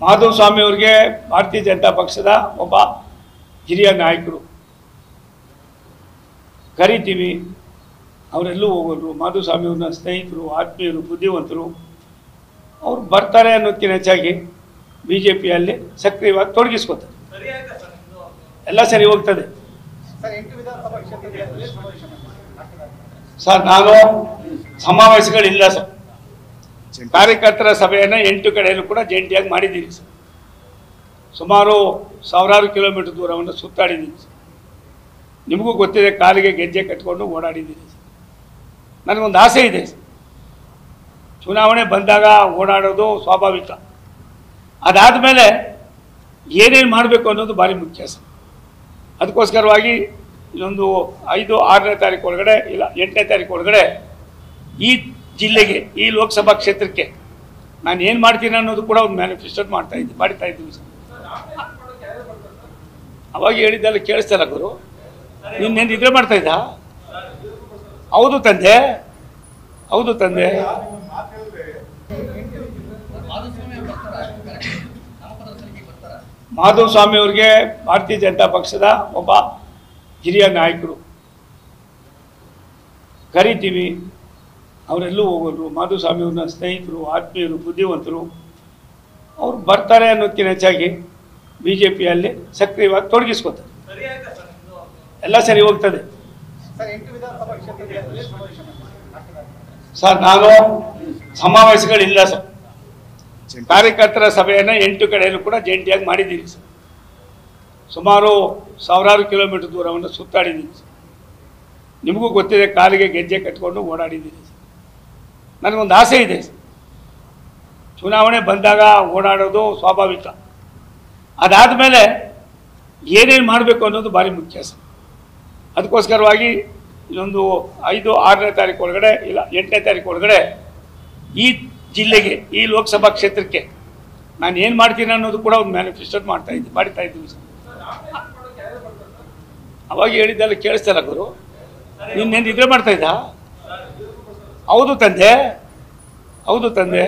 ಮಾಧುಸ್ವಾಮಿ ಅವರಿಗೆ ಭಾರತೀಯ ಜನತಾ ಪಕ್ಷದ ಒಬ್ಬ ಹಿರಿಯ ನಾಯಕರು ಕರಿತೀವಿ, ಅವರೆಲ್ಲೂ ಹೋಗೋರು. ಮಾಧುಸ್ವಾಮಿ ಅವ್ರನ್ನ ಸ್ನೇಹಿತರು, ಆತ್ಮೀಯರು, ಬುದ್ಧಿವಂತರು. ಅವ್ರು ಬರ್ತಾರೆ ಅನ್ನೋದಕ್ಕಿಂತ ಹೆಚ್ಚಾಗಿ ಬಿಜೆಪಿಯಲ್ಲಿ ಸಕ್ರಿಯವಾಗಿ ತೊಡಗಿಸ್ಕೋತಾರೆ. ಎಲ್ಲ ಸರಿ ಹೋಗ್ತದೆ ಸರ್. ನಾನು ಸಮಾವೇಶಗಳಿಲ್ಲ ಸರ್. ಕಾರ್ಯಕರ್ತರ ಸಭೆಯನ್ನು 8 ಕಡೆಯಲ್ಲೂ ಕೂಡ ಜಂಟಿಯಾಗಿ ಮಾಡಿದ್ದೀನಿ ಸರ್. ಸುಮಾರು ಸಾವಿರಾರು ಕಿಲೋಮೀಟರ್ ದೂರವನ್ನು ಸುತ್ತಾಡಿದ್ದೀನಿ ಸರ್. ನಿಮಗೂ ಗೊತ್ತಿದೆ, ಕಾಲಿಗೆ ಗೆಜ್ಜೆ ಕಟ್ಕೊಂಡು ಓಡಾಡಿದ್ದೀನಿ ಸರ್. ನನಗೊಂದು ಆಸೆ ಇದೆ ಸರ್, ಚುನಾವಣೆ ಬಂದಾಗ ಓಡಾಡೋದು ಸ್ವಾಭಾವಿಕ. ಅದಾದಮೇಲೆ ಏನೇನು ಮಾಡಬೇಕು ಅನ್ನೋದು ಭಾರಿ ಮುಖ್ಯ ಸರ್. ಅದಕ್ಕೋಸ್ಕರವಾಗಿ ಇನ್ನೊಂದು 5-6ನೇ ತಾರೀಕು ಒಳಗಡೆ, ಇಲ್ಲ 8ನೇ ತಾರೀಕು ಒಳಗಡೆ ಈ ಜಿಲ್ಲೆಗೆ, ಈ ಲೋಕಸಭಾ ಕ್ಷೇತ್ರಕ್ಕೆ ನಾನು ಏನು ಮಾಡ್ತೀನಿ ಅನ್ನೋದು ಕೂಡ ಒಂದು ಮ್ಯಾನಿಫೆಸ್ಟೋ ಮಾಡ್ತಾ ಇದ್ದೀವಿ ಸರ್. ಅವಾಗ ಹೇಳಿದ್ದೆಲ್ಲ ಕೇಳಿಸ್ತಲ್ಲ ಗುರು, ನಿನ್ನೇನು ನಿದ್ರೆ ಮಾಡ್ತಾ ಇದ್ದ? ಹೌದು ತಂದೆ, ಹೌದು ತಂದೆ. ಮಾಧುಸ್ವಾಮಿ ಅವರಿಗೆ ಭಾರತೀಯ ಜನತಾ ಪಕ್ಷದ ಒಬ್ಬ ಹಿರಿಯ ನಾಯಕರು ಕರಿತೀವಿ, ಅವರೆಲ್ಲೂ ಹೋಗೋರು. ಮಾಧುಸ್ವಾಮಿ ಅವ್ರನ್ನ ಸ್ನೇಹಿತರು, ಆತ್ಮೀಯರು, ಬುದ್ಧಿವಂತರು. ಅವ್ರು ಬರ್ತಾರೆ ಅನ್ನೋದಕ್ಕಿಂತ ಹೆಚ್ಚಾಗಿ ಬಿಜೆಪಿಯಲ್ಲಿ ಸಕ್ರಿಯವಾಗಿ ತೊಡಗಿಸ್ಕೋತಾರೆ. ಎಲ್ಲ ಸರಿ ಹೋಗ್ತದೆ ಸರ್. ನಾನು ಸಮಾವೇಶಗಳಿಲ್ಲ ಸರ್. ಕಾರ್ಯಕರ್ತರ ಸಭೆಯನ್ನು 8 ಕಡೆಯಲ್ಲೂ ಕೂಡ ಜಂಟಿಯಾಗಿ ಮಾಡಿದ್ದೀನಿ ಸರ್. ಸುಮಾರು ಸಾವಿರಾರು ಕಿಲೋಮೀಟರ್ ದೂರವನ್ನು ಸುತ್ತಾಡಿದ್ದೀನಿ ಸರ್. ನಿಮಗೂ ಗೊತ್ತಿದೆ, ಕಾಲಿಗೆ ಗೆಜ್ಜೆ ಕಟ್ಕೊಂಡು ಓಡಾಡಿದ್ದೀನಿ ಸರ್. ನನಗೊಂದು ಆಸೆ ಇದೆ ಸರ್, ಚುನಾವಣೆ ಬಂದಾಗ ಓಡಾಡೋದು ಸ್ವಾಭಾವಿಕ. ಅದಾದಮೇಲೆ ಏನೇನು ಮಾಡಬೇಕು ಅನ್ನೋದು ಭಾರಿ ಮುಖ್ಯ ಸರ್. ಅದಕ್ಕೋಸ್ಕರವಾಗಿ ಇನ್ನೊಂದು 5-6ನೇ ತಾರೀಕು ಒಳಗಡೆ, ಇಲ್ಲ 8ನೇ ತಾರೀಕು ಒಳಗಡೆ ಈ ಜಿಲ್ಲೆಗೆ, ಈ ಲೋಕಸಭಾ ಕ್ಷೇತ್ರಕ್ಕೆ ನಾನು ಏನು ಮಾಡ್ತೀನಿ ಅನ್ನೋದು ಕೂಡ ಒಂದು ಮ್ಯಾನಿಫೆಸ್ಟೋ ಮಾಡ್ತಾ ಇದ್ದೀವಿ ಸರ್. ಅವಾಗ ಹೇಳಿದ್ದೆಲ್ಲ ಕೇಳಿಸ್ತಲ್ಲ ಗುರು, ನಿನ್ನೇನು ನಿದ್ರೆ ಮಾಡ್ತಾ ಇದ್ದ? ಹೌದು ತಂದೆ, ಹೌದು ತಂದೆ.